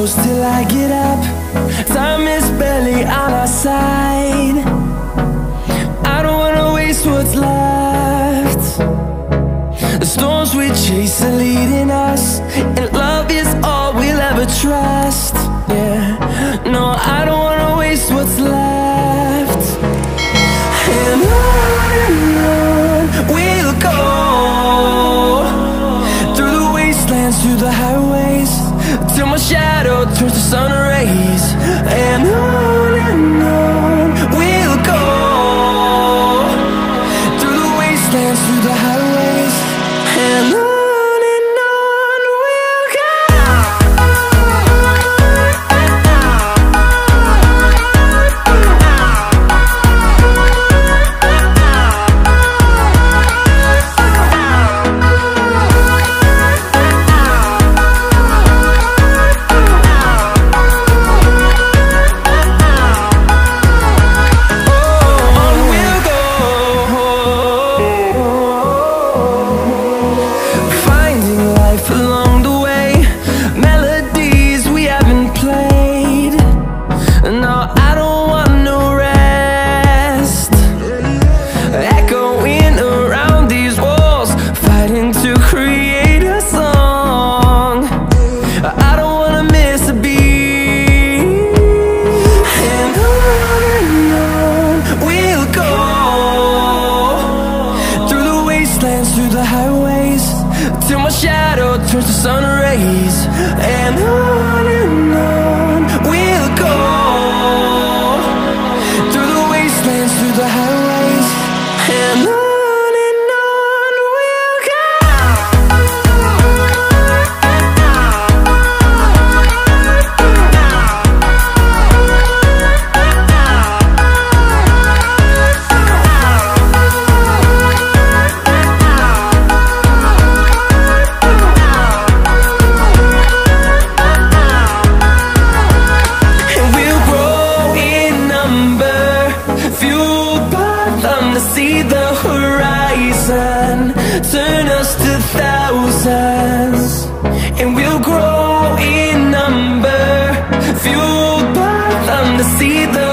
close till I get up. Time is barely on our side. I don't wanna waste what's left. The storms we chase are leading us, and love is all we'll ever trust. Yeah, no, I don't wanna waste what's left. And on we'll go, through the wastelands, through the highways, till my shadow turns to sun rays. And on we'll go, through the wastelands, through the highways, and on we'll go. Through the highways, till my shadow turns to sun rays. And on we'll go, through the wastelands, through the highways, and on we'll go. See the horizon, turn us to thousands, and we'll grow in number, fueled by them to see the